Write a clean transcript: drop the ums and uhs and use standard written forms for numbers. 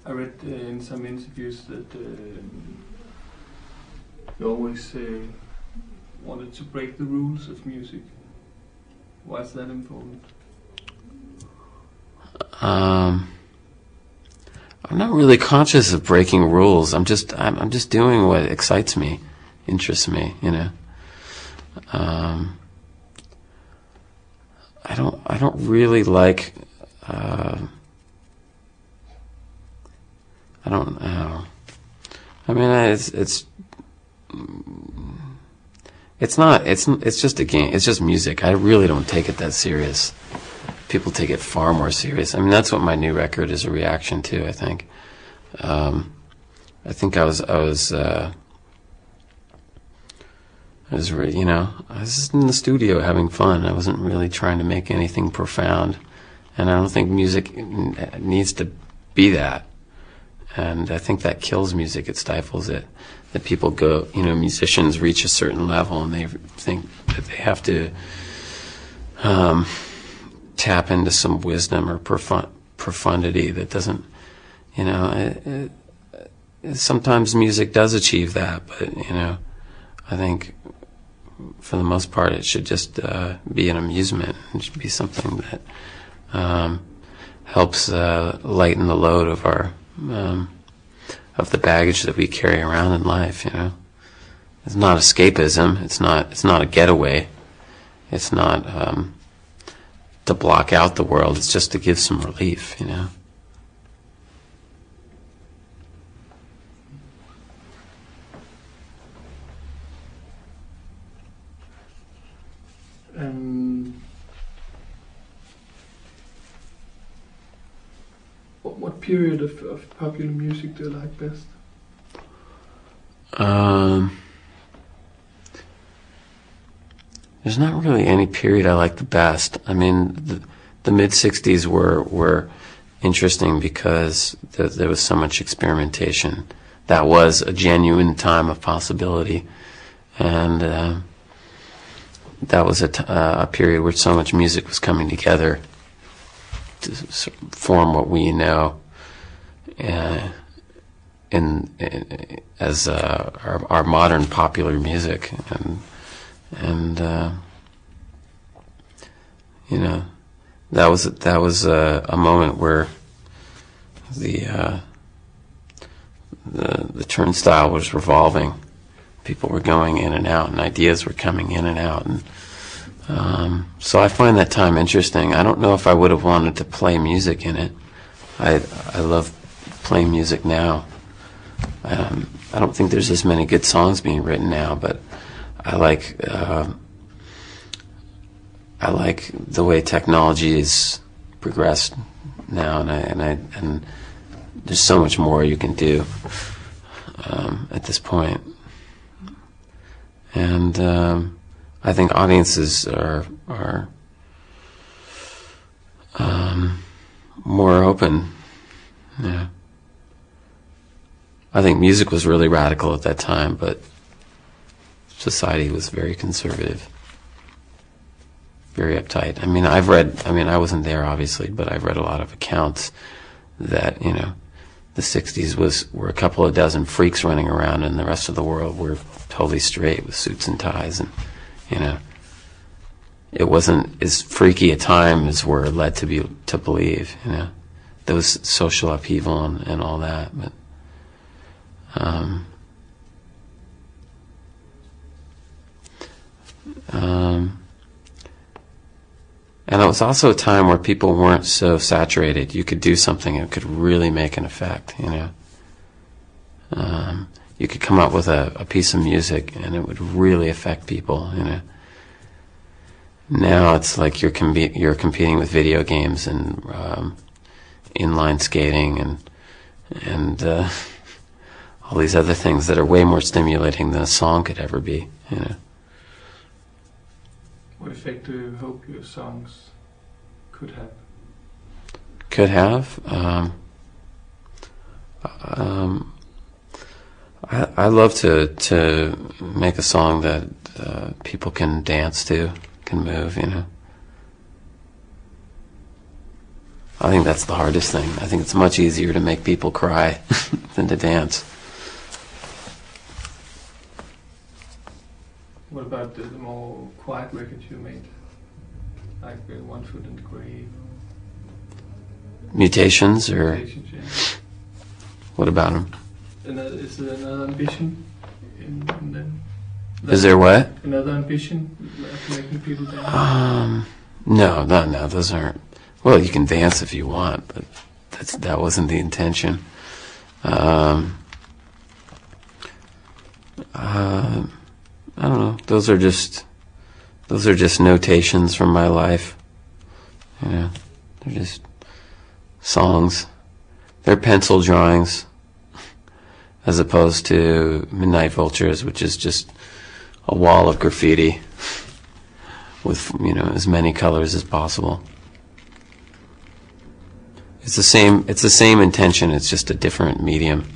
I read in some interviews that you always wanted to break the rules of music. Why is that important? I'm not really conscious of breaking rules. I'm just doing what excites me, interests me, you know. I don't really like. I don't know. I mean, it's just a game. It's just music. I really don't take it that serious. People take it far more serious. I mean, that's what my new record is a reaction to, I think. I think I was you know, I was just in the studio having fun. I wasn't really trying to make anything profound. And I don't think music needs to be that. And I think that kills music. It stifles it. That people go, you know, musicians reach a certain level and they think that they have to tap into some wisdom or profundity that doesn't, you know, sometimes music does achieve that, but, you know, I think for the most part it should just be an amusement. It should be something that helps lighten the load of our of the baggage that we carry around in life, you know. It's not escapism, it's not a getaway, it's not to block out the world, it's just to give some relief, you know. What period of popular music do you like best? There's not really any period I like the best. I mean, the mid-'60s were interesting because there was so much experimentation. That was a genuine time of possibility, and that was a period where so much music was coming together to form what we know as our modern popular music, and you know, that was a moment where the turnstile was revolving. People were going in and out, and ideas were coming in and out, and so I find that time interesting. I don't know if I would have wanted to play music in it. I love playing music now. I don't think there's as many good songs being written now, but I like the way technology is progressed now, and there's so much more you can do at this point. And I think audiences are more open. Yeah. I think music was really radical at that time, but society was very conservative, very uptight. I mean, I wasn't there obviously, but I've read a lot of accounts that, you know, the 60s were a couple of dozen freaks running around, and the rest of the world were totally straight with suits and ties, and, you know, it wasn't as freaky a time as we're led to believe, you know. There was social upheaval and all that, but and it was also a time where people weren't so saturated. You could do something that could really make an effect, you know. You could come up with a piece of music and it would really affect people, you know. Now it's like you're competing with video games and inline skating and all these other things that are way more stimulating than a song could ever be, you know. What effect do you hope your songs could have? Could have? I love to make a song that people can dance to, can move, you know. I think that's the hardest thing. I think it's much easier to make people cry than to dance. What about the more quiet records you made? Like One Foot in the Grave? Mutations, or Mutations, yeah. what about them? Is there another ambition in them? Is there what? Another ambition of making people dance? No, those aren't. Well, you can dance if you want, but that wasn't the intention. I don't know. Those are just notations from my life. You know, they're just songs. They're pencil drawings, as opposed to Midnight Vultures, which is just a wall of graffiti with, you know, as many colors as possible. It's the same intention, it's just a different medium.